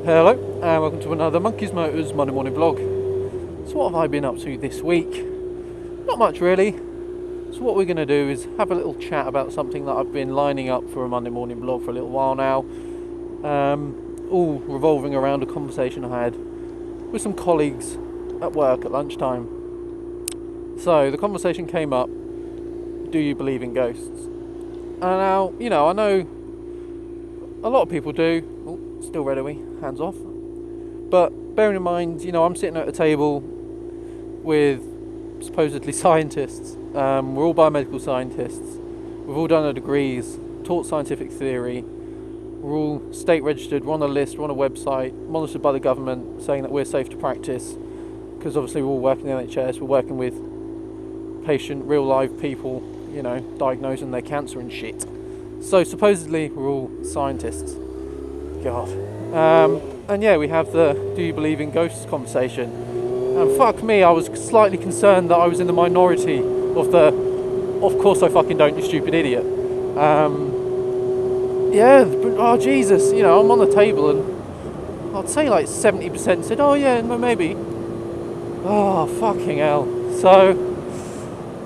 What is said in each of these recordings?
Hello, and welcome to another Monkeys Motors Monday morning vlog. So what have I been up to this week? Not much really. So what we're going to do is have a little chat about something that I've been lining up for a Monday morning vlog for a little while now. All revolving around a conversation I had with some colleagues at work at lunchtime. So the conversation came up, do you believe in ghosts? And now, you know, I know a lot of people do. Oh, still red, are we? Hands off. But bearing in mind, you know, I'm sitting at a table with supposedly scientists. We're all biomedical scientists. We've all done our degrees, taught scientific theory. We're all state registered, we're on a list, we're on a website, monitored by the government, saying that we're safe to practice. Because obviously we're all working in the NHS, we're working with patient, real live people, you know, diagnosing their cancer and shit. So supposedly we're all scientists. God. And yeah, we have the do you believe in ghosts conversation. And fuck me, I was slightly concerned that I was in the minority of the of course I fucking don't, you stupid idiot. Yeah, oh Jesus, you know, I'm on the table and I'd say like 70% said, oh yeah, no, maybe. Oh, fucking hell. So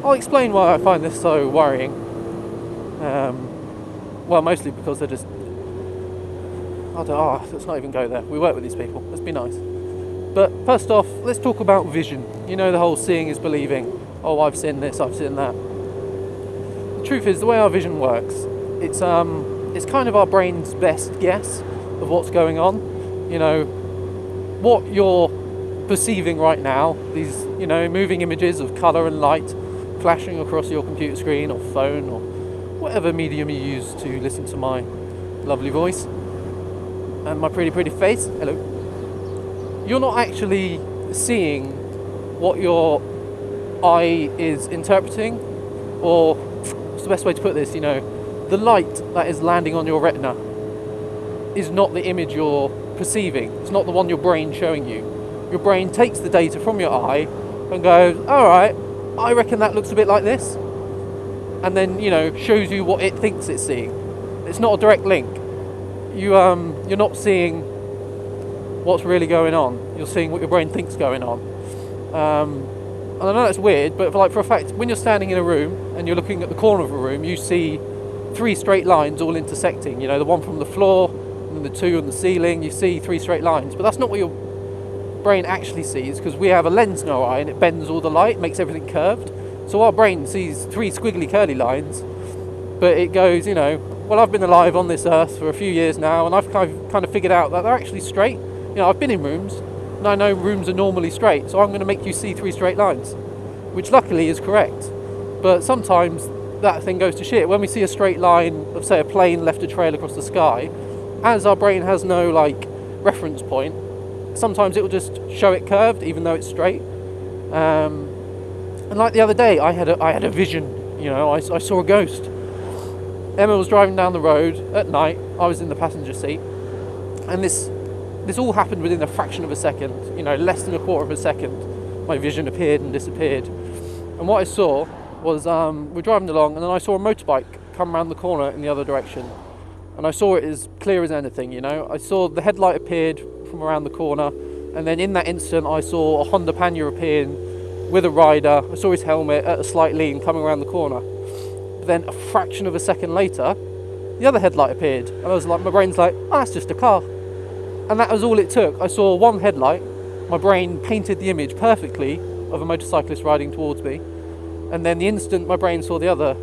I'll explain why I find this so worrying. Well, mostly because they're just... let's not even go there. We work with these people. Let's be nice. But first off, let's talk about vision. You know, the whole seeing is believing. Oh, I've seen this, I've seen that. The truth is, the way our vision works, it's kind of our brain's best guess of what's going on. You know, what you're perceiving right now, these, you know, moving images of colour and light flashing across your computer screen or phone or whatever medium you use to listen to my lovely voice and my pretty face. Hello. You're not actually seeing what your eye is interpreting, or what's the best way to put this, you know, the light that is landing on your retina is not the image you're perceiving. It's not the one your brain's showing you. Your brain takes the data from your eye and goes, alright, I reckon that looks a bit like this, and then, you know, shows you what it thinks it's seeing. It's not a direct link. You're not seeing what's really going on. You're seeing what your brain thinks going on. And I know that's weird, but for a fact, when you're standing in a room and you're looking at the corner of a room, you see 3 straight lines all intersecting. You know, the one from the floor and the 2 on the ceiling. You see 3 straight lines, but that's not what your brain actually sees, because we have a lens in our eye and it bends all the light, makes everything curved. So our brain sees 3 squiggly curly lines, but it goes, you know, well, I've been alive on this earth for a few years now, and I've kind of figured out that they're actually straight. You know, I've been in rooms and I know rooms are normally straight, so I'm going to make you see 3 straight lines, which luckily is correct. But sometimes that thing goes to shit. When we see a straight line of, say, a plane left a trail across the sky, as our brain has no like reference point, sometimes it will just show it curved even though it's straight. And like the other day, I had a vision. You know, I saw a ghost. Emma was driving down the road at night. I was in the passenger seat, and this all happened within a fraction of a second. You know, less than a quarter of a second. My vision appeared and disappeared. And what I saw was we're driving along, and then I saw a motorbike come around the corner in the other direction, and I saw it as clear as anything. You know, I saw the headlight appeared from around the corner, and then in that instant I saw a Honda Pan-European with a rider. I saw his helmet at a slight lean coming around the corner. But then a fraction of a second later, the other headlight appeared, and I was like, my brain's like, oh, that's just a car. And that was all it took. I saw one headlight, my brain painted the image perfectly of a motorcyclist riding towards me, and then the instant my brain saw the other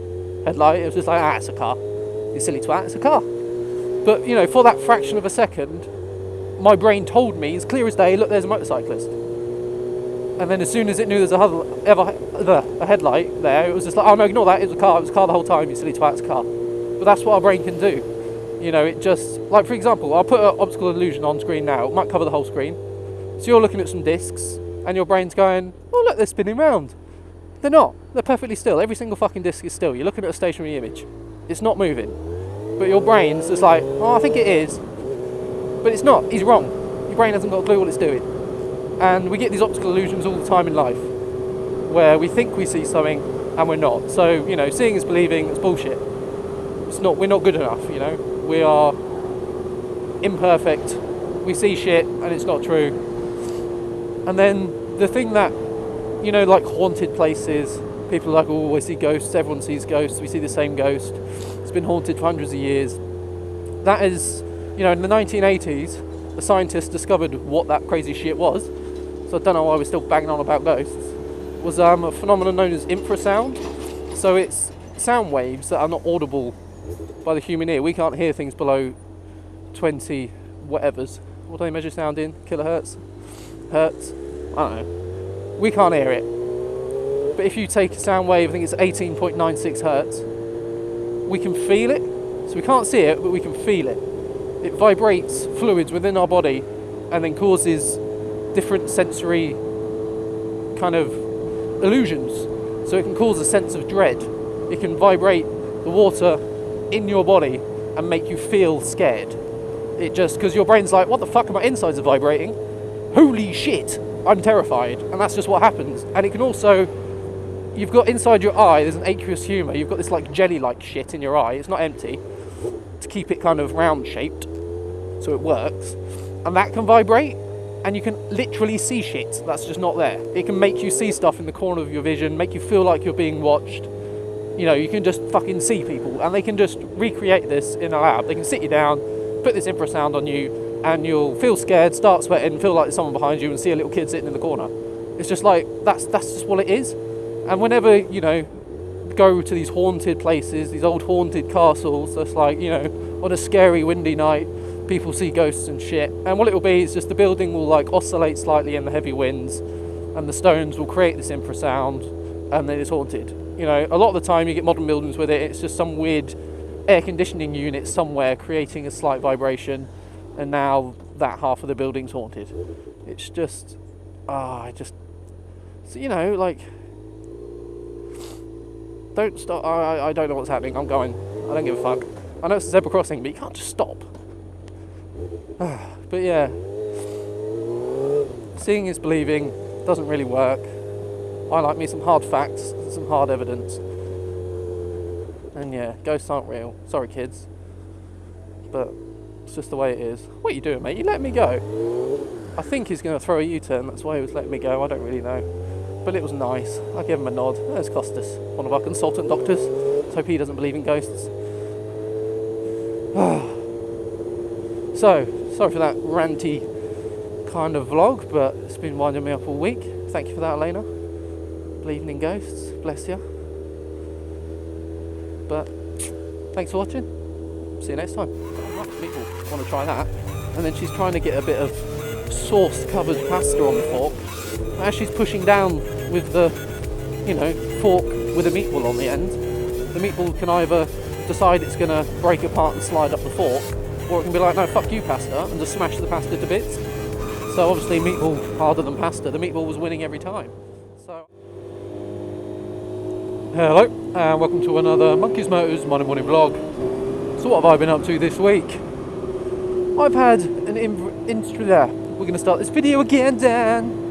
headlight, it was just like, ah, it's a car. You silly twat, it's a car. But, you know, for that fraction of a second, my brain told me, as clear as day, look, there's a motorcyclist. And then as soon as it knew there's a headlight there, it was just like, oh no, ignore that, it was a car the whole time, you silly twat, it's a car. But that's what our brain can do. You know, it just, like for example, I'll put an optical illusion on screen now, it might cover the whole screen. So you're looking at some discs, and your brain's going, oh look, they're spinning round. They're not, they're perfectly still, every single fucking disc is still. You're looking at a stationary image, it's not moving. But your brain's just like, oh, I think it is. But it's not, he's wrong. Your brain hasn't got a clue what it's doing. And we get these optical illusions all the time in life, where we think we see something and we're not. So, you know, seeing is believing, it's bullshit. It's not, we're not good enough, you know. We are imperfect, we see shit and it's not true. And then the thing that, you know, like haunted places, people are like, oh, I see ghosts, everyone sees ghosts, we see the same ghost, it's been haunted for hundreds of years. That is, you know, in the 1980s, the scientists discovered what that crazy shit was, so I don't know why we're still banging on about ghosts. It was a phenomenon known as infrasound. So it's sound waves that are not audible by the human ear. We can't hear things below 20 whatevers. What do they measure sound in? Kilohertz? Hertz? I don't know. We can't hear it. But if you take a sound wave, I think it's 18.96 hertz, we can feel it. So we can't see it, but we can feel it. It vibrates fluids within our body and then causes different sensory kind of illusions. So it can cause a sense of dread. It can vibrate the water in your body and make you feel scared. It just, because your brain's like, what the fuck, my insides are vibrating? Holy shit, I'm terrified. And that's just what happens. And it can also, you've got inside your eye, there's an aqueous humour, you've got this like jelly-like shit in your eye, it's not empty, to keep it kind of round-shaped, so it works. And that can vibrate, and you can literally see shit that's just not there. It can make you see stuff in the corner of your vision, make you feel like you're being watched. You know, you can just fucking see people, and they can just recreate this in a lab. They can sit you down, put this infrasound on you, and you'll feel scared, start sweating, feel like there's someone behind you, and see a little kid sitting in the corner. It's just like, that's just what it is. And whenever, you know, go to these haunted places, these old haunted castles, that's like, you know, on a scary windy night, people see ghosts and shit. And what it will be is just the building will like oscillate slightly in the heavy winds, and the stones will create this infrasound, and then it's haunted. You know, a lot of the time you get modern buildings with it, it's just some weird air conditioning unit somewhere creating a slight vibration, and now that half of the building's haunted. It's just, so, you know, like, don't stop. I don't know what's happening. I'm going. I don't give a fuck. I know it's a zebra crossing, but you can't just stop. But yeah, seeing is believing. Doesn't really work. I like me some hard facts, some hard evidence. And yeah, ghosts aren't real. Sorry, kids. But it's just the way it is. What are you doing, mate? You let me go. I think he's going to throw a U-turn. That's why he was letting me go. I don't really know. But it was nice. I gave him a nod. There's Costas, one of our consultant doctors. Let's hope he doesn't believe in ghosts. So, sorry for that ranty kind of vlog, but it's been winding me up all week. Thank you for that, Elena. Believing in ghosts. Bless you. But thanks for watching. See you next time. People want to try that. And then she's trying to get a bit of sauce-covered pasta on the fork. As she's pushing down with the, you know, fork with a meatball on the end, the meatball can either decide it's going to break apart and slide up the fork, or it can be like, no, fuck you, pasta, and just smash the pasta to bits. So obviously meatball harder than pasta. The meatball was winning every time. So, hello, and welcome to another Monkey's Motors Monday morning vlog. So what have I been up to this week? I've had an we're going to start this video again, Dan.